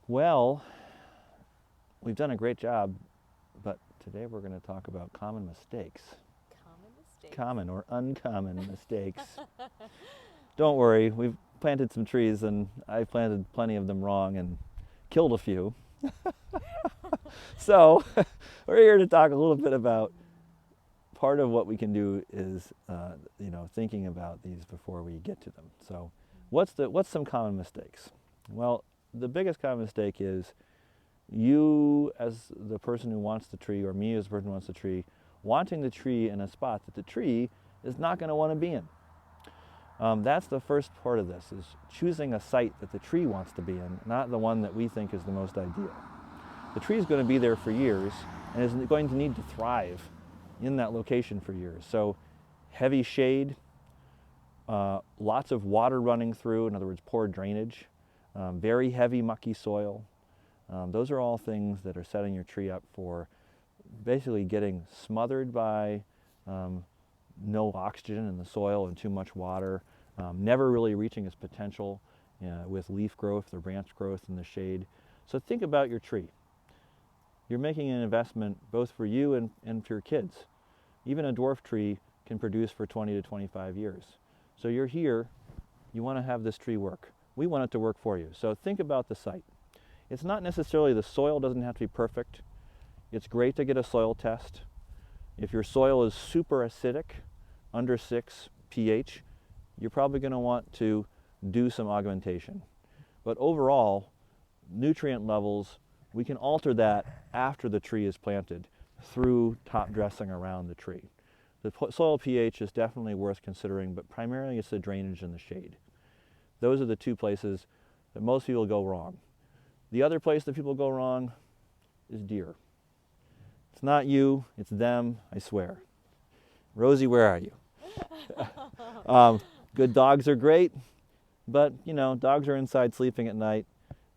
Well, we've done a great job, but today we're going to talk about common mistakes. Common mistakes. Common or uncommon mistakes. Don't worry, we've planted some trees and I planted plenty of them wrong and killed a few. So we're here to talk a little bit about part of what we can do is thinking about these before we get to them. So what's some common mistakes? Well, the biggest common mistake is you as the person who wants the tree, or me as the person who wants the tree, wanting the tree in a spot that the tree is not going to want to be in. That's the first part of this, is choosing a site that the tree wants to be in, not the one that we think is the most ideal. The tree is going to be there for years and is going to need to thrive in that location for years. So heavy shade, lots of water running through, in other words, poor drainage, very heavy mucky soil. Those are all things that are setting your tree up for basically getting smothered by no oxygen in the soil and too much water, never really reaching its potential with leaf growth or branch growth in the shade. So think about your tree. You're making an investment both for you and for your kids. Even a dwarf tree can produce for 20 to 25 years. So you're here, you want to have this tree work. We want it to work for you. So think about the site. It's not necessarily the soil doesn't have to be perfect. It's great to get a soil test. If your soil is super acidic, under 6 pH, you're probably going to want to do some augmentation. But overall, nutrient levels, we can alter that after the tree is planted through top dressing around the tree. The soil pH is definitely worth considering, but primarily it's the drainage and the shade. Those are the two places that most people go wrong. The other place that people go wrong is deer. It's not you, it's them, I swear. Rosie, where are you? Good dogs are great, but dogs are inside sleeping at night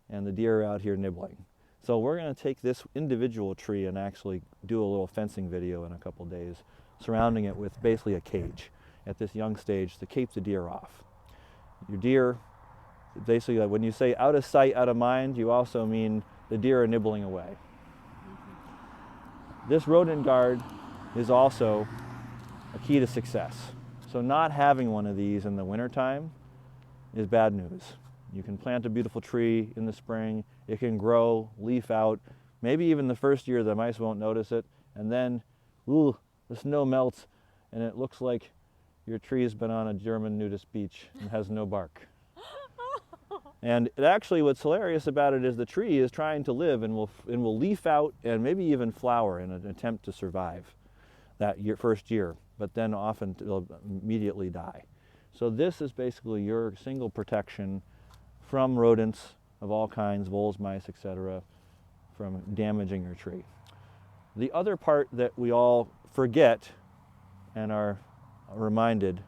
and the deer are out here nibbling. So we're going to take this individual tree and actually do a little fencing video in a couple days, surrounding it with basically a cage at this young stage to keep the deer off. Your deer, basically, when you say out of sight, out of mind, you also mean the deer are nibbling away. This rodent guard is also a key to success. So not having one of these in the wintertime is bad news. You can plant a beautiful tree in the spring, it can grow, leaf out, maybe even the first year the mice won't notice it, and then, the snow melts and it looks like your tree has been on a German nudist beach and has no bark. And actually what's hilarious about it is the tree is trying to live and will leaf out and maybe even flower in an attempt to survive that first year, but then often it'll immediately die. So this is basically your single protection from rodents of all kinds, voles, mice, etc., from damaging your tree. The other part that we all forget and are reminded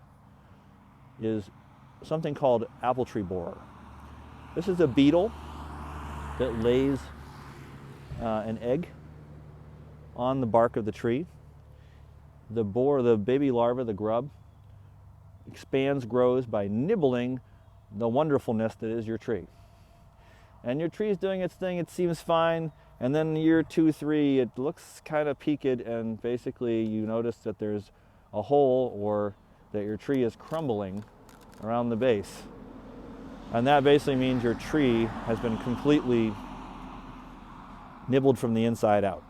is something called apple tree borer. This is a beetle that lays an egg on the bark of the tree. The baby larva, the grub, expands, grows by nibbling the wonderfulness that is your tree. And your tree is doing its thing, it seems fine, and then year 2, 3, it looks kind of peaked, and basically you notice that there's a hole or that your tree is crumbling around the base. And that basically means your tree has been completely nibbled from the inside out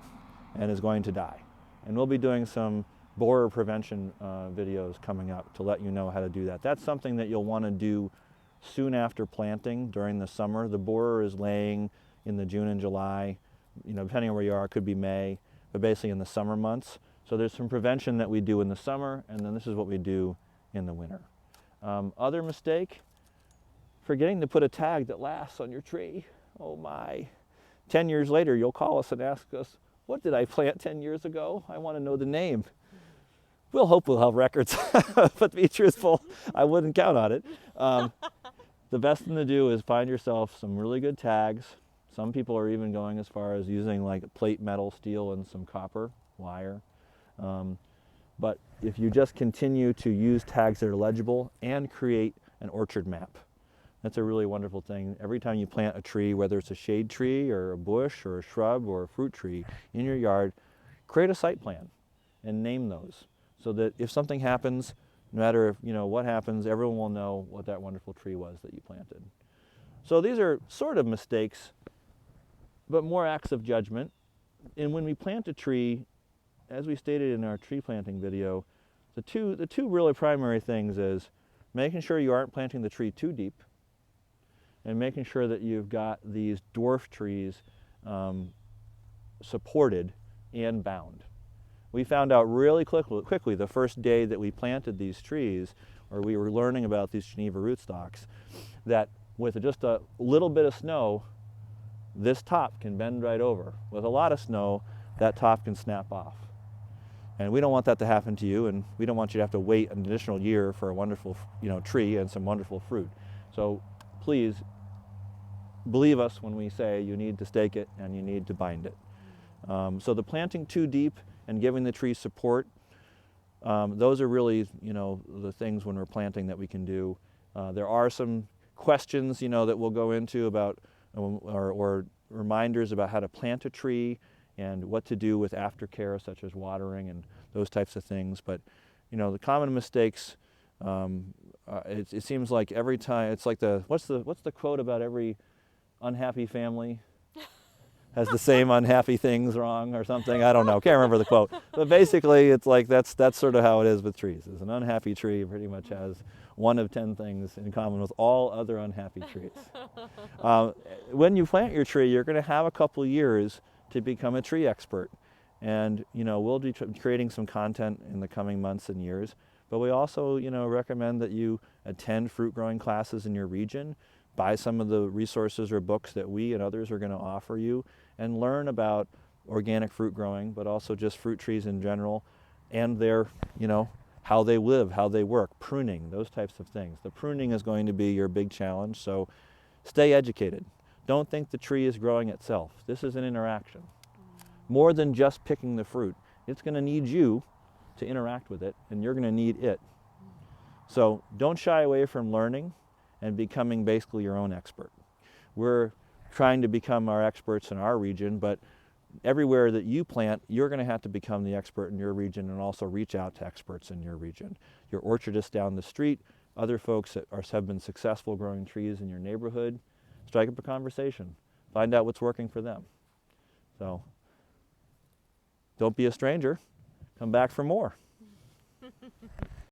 and is going to die. And we'll be doing some borer prevention videos coming up to let you know how to do that. That's something that you'll want to do soon after planting during the summer. The borer is laying in the June and July, depending on where you are, it could be May, but basically in the summer months. So there's some prevention that we do in the summer, and then this is what we do in the winter. Other mistake, forgetting to put a tag that lasts on your tree. Oh my. 10 years later, you'll call us and ask us, what did I plant 10 years ago? I want to know the name. We'll hope we'll have records, but to be truthful, I wouldn't count on it. The best thing to do is find yourself some really good tags. Some people are even going as far as using like plate metal, steel, and some copper wire. But if you just continue to use tags that are legible and create an orchard map. That's a really wonderful thing. Every time you plant a tree, whether it's a shade tree or a bush or a shrub or a fruit tree in your yard, create a site plan and name those so that if something happens, no matter what happens, everyone will know what that wonderful tree was that you planted. So these are sort of mistakes, but more acts of judgment. And when we plant a tree, as we stated in our tree planting video, the two really primary things is making sure you aren't planting the tree too deep and making sure that you've got these dwarf trees supported and bound. We found out really quickly the first day that we planted these trees, or we were learning about these Geneva rootstocks, that with just a little bit of snow, this top can bend right over. With a lot of snow, that top can snap off. And we don't want that to happen to you, and we don't want you to have to wait an additional year for a wonderful tree and some wonderful fruit. So please believe us when we say you need to stake it and you need to bind it. So the planting too deep and giving the tree support, those are really the things when we're planting that we can do. There are some questions that we'll go into about or reminders about how to plant a tree and what to do with aftercare, such as watering and those types of things. But the common mistakes, it seems like every time it's like what's the quote about every unhappy family has the same unhappy things wrong or something? I don't know, can't remember the quote. But basically it's like that's sort of how it is with trees. Is an unhappy tree pretty much has one of 10 things in common with all other unhappy trees. When you plant your tree, you're going to have a couple years to become a tree expert. And we'll be creating some content in the coming months and years. But we also recommend that you attend fruit growing classes in your region, buy some of the resources or books that we and others are going to offer you, and learn about organic fruit growing, but also just fruit trees in general, and their, how they live, how they work, pruning, those types of things. The pruning is going to be your big challenge, so stay educated. Don't think the tree is growing itself. This is an interaction. More than just picking the fruit. It's going to need you to interact with it, and you're going to need it. So don't shy away from learning and becoming basically your own expert. We're trying to become our experts in our region, but everywhere that you plant, you're going to have to become the expert in your region and also reach out to experts in your region. Your orchardist down the street, other folks that have been successful growing trees in your neighborhood, strike up a conversation. Find out what's working for them. So don't be a stranger. Come back for more.